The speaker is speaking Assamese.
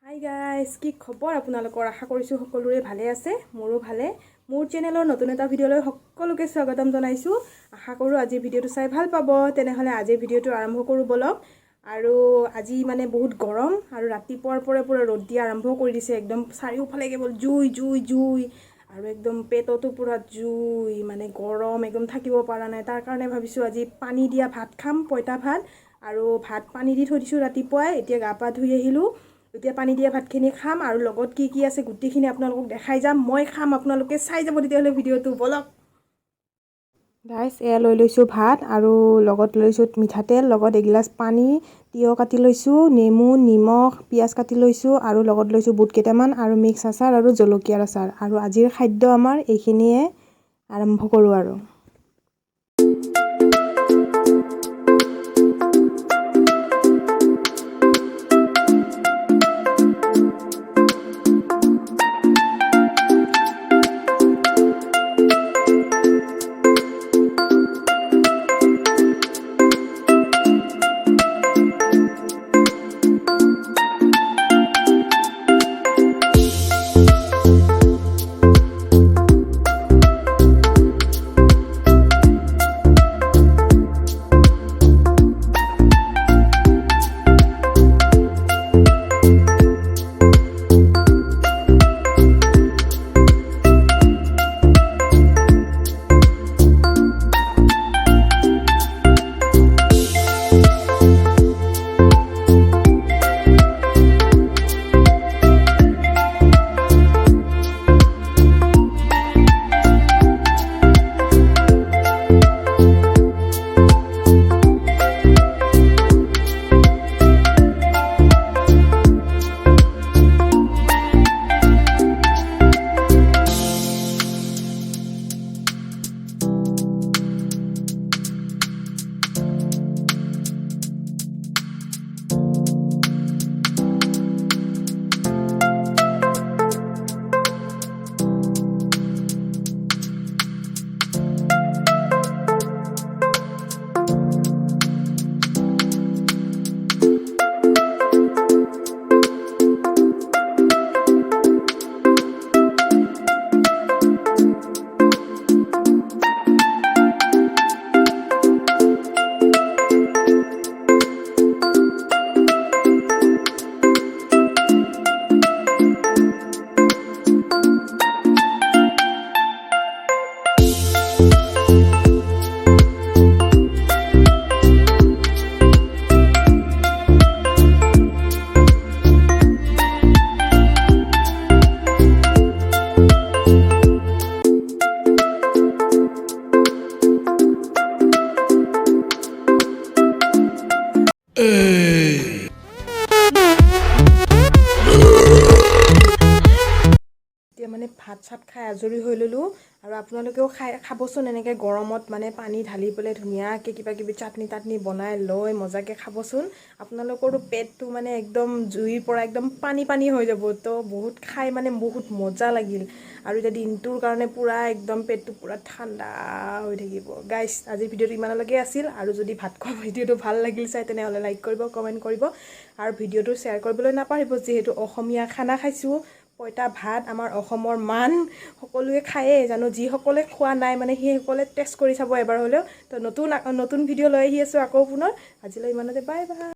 হাই গাইজ, কি খবৰ আপোনালোকৰ? আশা কৰিছোঁ সকলোৰে ভালে আছে। মোৰো ভালে। মোৰ চেনেলৰ নতুন এটা ভিডিঅ'লৈ সকলোকে স্বাগতম জনাইছোঁ। আশা কৰোঁ আজি ভিডিঅ'টো চাই ভাল পাব। তেনেহ'লে আজিৰ ভিডিঅ'টো আৰম্ভ কৰোঁ বলক। আৰু আজি মানে বহুত গৰম আৰু ৰাতিপুৱাৰ পৰা পুৰা ৰ'দ দিয়া আৰম্ভ কৰি দিছে। একদম চাৰিওফালে কেৱল জুই জুই জুই আৰু একদম পেটতো পুৰা জুই, মানে গৰম একদম থাকিব পৰা নাই। তাৰ কাৰণে ভাবিছোঁ আজি পানী দিয়া ভাত খাম, পঁইতা ভাত। আৰু ভাত পানী দি থৈ দিছোঁ ৰাতিপুৱাই, এতিয়া গা পা ধুই আহিলোঁ। এতিয়া পানী দিয়া ভাতখিনি খাম আৰু লগত কি কি আছে গোটেইখিনি আপোনালোকক দেখাই যাম। মই খাম, আপোনালোকে চাই যাব তেতিয়াহ'লে ভিডিঅ'টো বলক। গাইছ, এয়া লৈ লৈছোঁ ভাত আৰু লগত লৈছোঁ মিঠাতেল, লগত এগিলাচ পানী, তিয়ঁহ কাটি লৈছোঁ, নেমু, নিমখ, পিঁয়াজ কাটি লৈছোঁ আৰু লগত লৈছোঁ বুট কেইটামান আৰু মিক্স আচাৰ আৰু জলকীয়াৰ আচাৰ। আৰু আজিৰ খাদ্য আমাৰ এইখিনিয়ে। আৰম্ভ কৰোঁ আৰু। এতিয়া মানে ভাত চাত খাই আজৰি হৈ ল'লোঁ আৰু আপোনালোকেও খাবচোন এনেকৈ গৰমত, মানে পানী ঢালি পেলাই ধুনীয়াকৈ কিবা কিবি চাটনি তাটনি বনাই লৈ মজাকৈ খাবচোন। আপোনালোকৰো পেটটো মানে একদম জুইৰ পৰা একদম পানী পানী হৈ যাব। তো বহুত খাই মানে বহুত মজা লাগিল। আৰু এতিয়া দিনটোৰ কাৰণে পূৰা একদম পেটটো পূৰা ঠাণ্ডা হৈ থাকিব। গাইছ, আজিৰ ভিডিঅ'টো ইমানলৈকে আছিল। আৰু যদি ভাত খোৱা ভিডিঅ'টো ভাল লাগিল চাই, তেনেহ'লে লাইক কৰিব, কমেণ্ট কৰিব আৰু ভিডিঅ'টো শ্বেয়াৰ কৰিবলৈ নাপাহৰিব। যিহেতু অসমীয়া খানা খাইছোঁ, পঁইতা ভাত আমাৰ অসমৰ মান, সকলোৱে খায়েই জানো। যিসকলে খোৱা নাই মানে সেইসকলে টেষ্ট কৰি চাব এবাৰ হ'লেও। তো নতুন ভিডিঅ' লৈ আহি আছোঁ আকৌ পুনৰ। আজিলৈ ইমানতে, বাই বাই।